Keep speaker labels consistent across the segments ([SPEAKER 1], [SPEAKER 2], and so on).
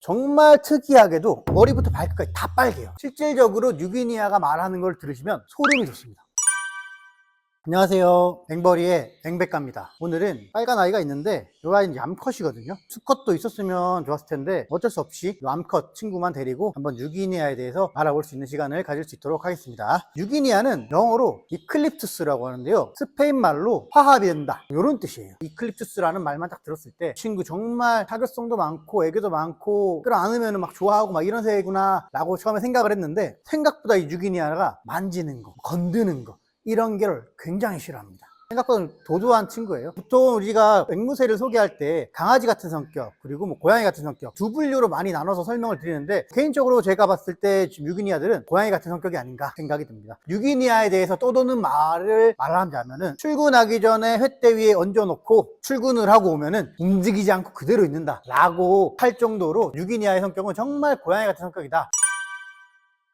[SPEAKER 1] 정말 특이하게도 머리부터 발끝까지 다 빨개요. 실질적으로 뉴기니아가 말하는 걸 들으시면 소름이 돋습니다. 안녕하세요, 앵벌이의 앵백가입니다. 오늘은 빨간 아이가 있는데 이 아이는 암컷이거든요. 수컷도 있었으면 좋았을 텐데 어쩔 수 없이 이 암컷 친구만 데리고 한번 뉴기니아에 대해서 알아볼 수 있는 시간을 가질 수 있도록 하겠습니다. 뉴기니아는 영어로 이클립투스라고 하는데요, 스페인 말로 화합이 된다, 이런 뜻이에요. 이클립투스라는 말만 딱 들었을 때 친구 정말 사교성도 많고 애교도 많고 끌어안으면 막 좋아하고 막 이런 새구나 라고 처음에 생각을 했는데, 생각보다 이 뉴기니아가 만지는 거, 건드는 거, 이런 걸 굉장히 싫어합니다. 생각보다 도도한 친구예요. 보통 우리가 앵무새를 소개할 때 강아지 같은 성격, 그리고 뭐 고양이 같은 성격 두 분류로 많이 나눠서 설명을 드리는데, 개인적으로 제가 봤을 때 지금 뉴기니아들은 고양이 같은 성격이 아닌가 생각이 듭니다. 뉴기니아에 대해서 떠도는 말을 말하자면은, 출근하기 전에 횃대 위에 얹어놓고 출근을 하고 오면은 움직이지 않고 그대로 있는다 라고 할 정도로 뉴기니아의 성격은 정말 고양이 같은 성격이다.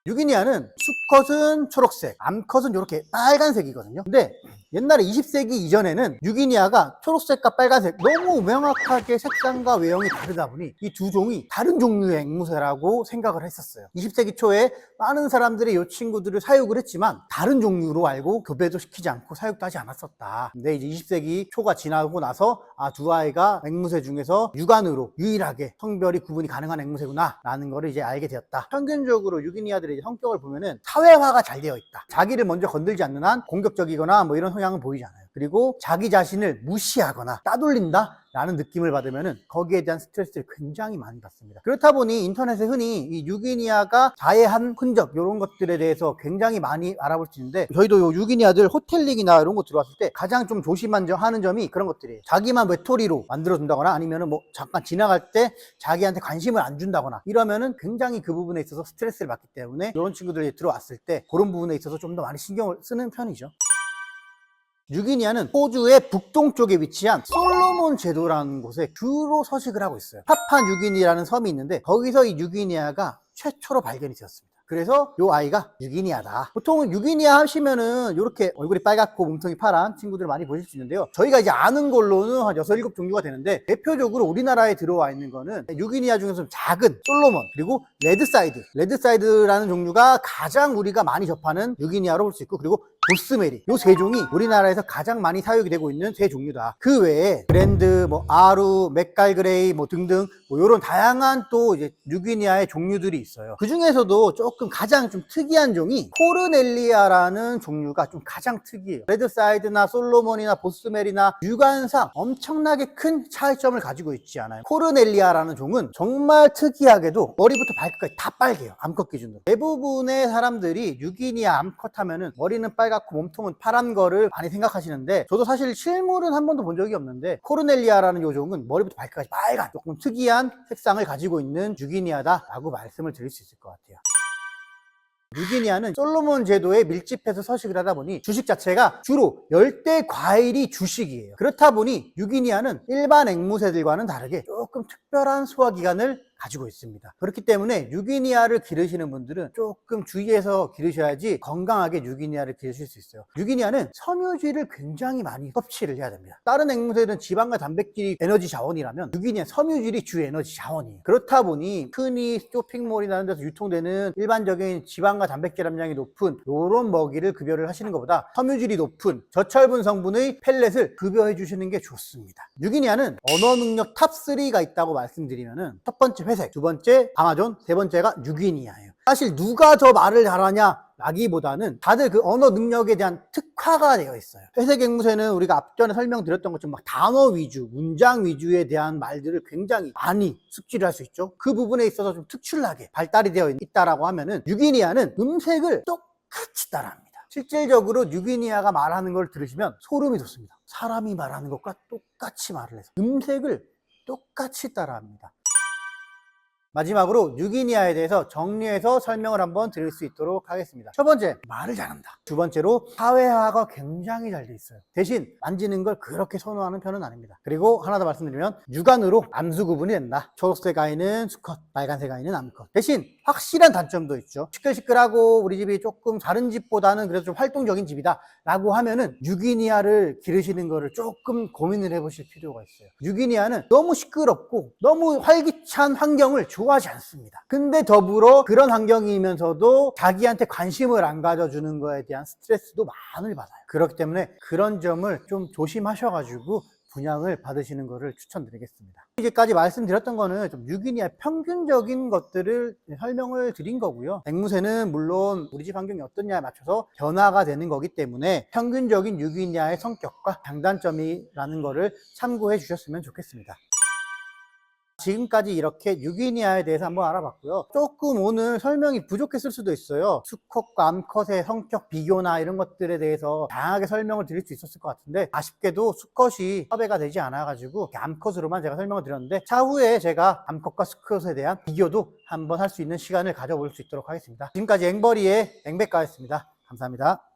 [SPEAKER 1] 뉴기니아는 수컷은 초록색, 암컷은 이렇게 빨간색이거든요. 근데 옛날에 20세기 이전에는 뉴기니아가 초록색과 빨간색 너무 명확하게 색상과 외형이 다르다 보니 이 두 종이 다른 종류의 앵무새라고 생각을 했었어요. 20세기 초에 많은 사람들이 이 친구들을 사육을 했지만 다른 종류로 알고 교배도 시키지 않고 사육도 하지 않았었다. 근데 이제 20세기 초가 지나고 나서 두 아이가 앵무새 중에서 육안으로 유일하게 성별이 구분이 가능한 앵무새구나 라는 거를 이제 알게 되었다. 평균적으로 뉴기니아들의 성격을 보면은 사회화가 잘 되어 있다. 자기를 먼저 건들지 않는 한 공격적이거나 뭐 이런 성향은 보이지 않아요. 그리고 자기 자신을 무시하거나 따돌린다 라는 느낌을 받으면은 거기에 대한 스트레스를 굉장히 많이 받습니다. 그렇다 보니 인터넷에 흔히 이 뉴기니아가 자해한 흔적, 이런 것들에 대해서 굉장히 많이 알아볼 수 있는데, 저희도 요 뉴기니아들 호텔릭이나 이런 거 들어왔을 때 가장 좀 조심하는 점이 그런 것들이에요. 자기만 외톨이로 만들어준다거나 아니면은 뭐 잠깐 지나갈 때 자기한테 관심을 안 준다거나 이러면은 굉장히 그 부분에 있어서 스트레스를 받기 때문에 이런 친구들이 들어왔을 때 그런 부분에 있어서 좀 더 많이 신경을 쓰는 편이죠. 뉴기니아는 호주의 북동쪽에 위치한 솔로몬 제도라는 곳에 주로 서식을 하고 있어요. 파푸아뉴기니라는 섬이 있는데 거기서 이 뉴기니아가 최초로 발견이 되었습니다. 그래서 이 아이가 뉴기니아다. 보통은 뉴기니아 하시면은 이렇게 얼굴이 빨갛고 몸통이 파란 친구들을 많이 보실 수 있는데요, 저희가 이제 아는 걸로는 한 6, 7종류가 되는데, 대표적으로 우리나라에 들어와 있는 거는 뉴기니아 중에서 좀 작은 솔로몬, 그리고 레드사이드라는 종류가 가장 우리가 많이 접하는 뉴기니아로 볼 수 있고, 그리고 보스메리, 요 세 종이 우리나라에서 가장 많이 사육이 되고 있는 세 종류다. 그 외에 그랜드, 아루, 맥갈그레이 등등 요런 다양한 또 이제 뉴기니아의 종류들이 있어요. 그 중에서도 조금 가장 좀 특이한 종이 코르넬리아라는 종류가 좀 가장 특이해요. 레드사이드나 솔로몬이나 보스메리나 육안상 엄청나게 큰 차이점을 가지고 있지 않아요. 코르넬리아라는 종은 정말 특이하게도 머리부터 발끝까지 다 빨개요. 암컷 기준으로. 대부분의 사람들이 뉴기니아 암컷 하면은 머리는 빨갛고 몸통은 파란 거를 많이 생각하시는데, 저도 사실 실물은 한 번도 본 적이 없는데 코르넬리아라는 요 종은 머리부터 발끝까지 빨간 조금 특이한 색상을 가지고 있는 뉴기니아다 라고 말씀을 드릴 수 있을 것 같아요. 뉴기니아는 솔로몬 제도에 밀집해서 서식을 하다 보니 주식 자체가 주로 열대 과일이 주식이에요. 그렇다 보니 뉴기니아는 일반 앵무새들과는 다르게 조금 특별한 소화기관을 가지고 있습니다. 그렇기 때문에 뉴기니아를 기르시는 분들은 조금 주의해서 기르셔야지 건강하게 뉴기니아를 기르실 수 있어요. 뉴기니아는 섬유질을 굉장히 많이 섭취를 해야 됩니다. 다른 앵무새들은 지방과 단백질이 에너지 자원이라면 뉴기니아 섬유질이 주 에너지 자원이에요. 그렇다 보니 흔히 쇼핑몰이나 이런 데서 유통되는 일반적인 지방과 단백질 함량이 높은 이런 먹이를 급여를 하시는 것보다 섬유질이 높은 저철분 성분의 펠렛을 급여해 주시는 게 좋습니다. 뉴기니아는 언어 능력 탑3가 있다고 말씀드리면은, 첫 번째 회색, 두 번째 아마존, 세 번째가 뉴기니아예요. 사실 누가 더 말을 잘하냐 라기보다는 다들 그 언어 능력에 대한 특화가 되어 있어요. 회색 앵무새는 우리가 앞전에 설명드렸던 것처럼 막 단어 위주, 문장 위주에 대한 말들을 굉장히 많이 숙지를 할 수 있죠. 그 부분에 있어서 좀 특출나게 발달이 되어 있다라고 하면은, 뉴기니아는 음색을 똑같이 따라합니다. 실질적으로 뉴기니아가 말하는 걸 들으시면 소름이 돋습니다. 사람이 말하는 것과 똑같이 말을 해서 음색을 똑같이 따라합니다. 마지막으로 뉴기니아에 대해서 정리해서 설명을 한번 드릴 수 있도록 하겠습니다. 첫 번째, 말을 잘한다. 두 번째로 사회화가 굉장히 잘 돼 있어요. 대신 만지는 걸 그렇게 선호하는 편은 아닙니다. 그리고 하나 더 말씀드리면, 육안으로 암수 구분이 된다. 초록색 아이는 수컷, 빨간색 아이는 암컷. 대신 확실한 단점도 있죠. 시끌시끌하고 우리 집이 조금 다른 집보다는 그래도 좀 활동적인 집이다 라고 하면은 유기니아를 기르시는 거를 조금 고민을 해보실 필요가 있어요. 유기니아는 너무 시끄럽고 너무 활기찬 환경을 좋아하지 않습니다. 근데 더불어 그런 환경이면서도 자기한테 관심을 안 가져주는 거에 대한 스트레스도 많이 받아요. 그렇기 때문에 그런 점을 좀 조심하셔가지고 분양을 받으시는 것을 추천드리겠습니다. 이제까지 말씀드렸던 거는 좀 유기니아 평균적인 것들을 설명을 드린 거고요. 앵무새는 물론 우리 집 환경이 어떠냐에 맞춰서 변화가 되는 거기 때문에 평균적인 유기니아의 성격과 장단점이라는 거를 참고해 주셨으면 좋겠습니다. 지금까지 이렇게 유기니아에 대해서 한번 알아봤고요. 조금 오늘 설명이 부족했을 수도 있어요. 수컷과 암컷의 성격 비교나 이런 것들에 대해서 다양하게 설명을 드릴 수 있었을 것 같은데 아쉽게도 수컷이 섭외가 되지 않아가지고 암컷으로만 제가 설명을 드렸는데 차후에 제가 암컷과 수컷에 대한 비교도 한번 할 수 있는 시간을 가져볼 수 있도록 하겠습니다. 지금까지 앵벌이의 앵백가였습니다. 감사합니다.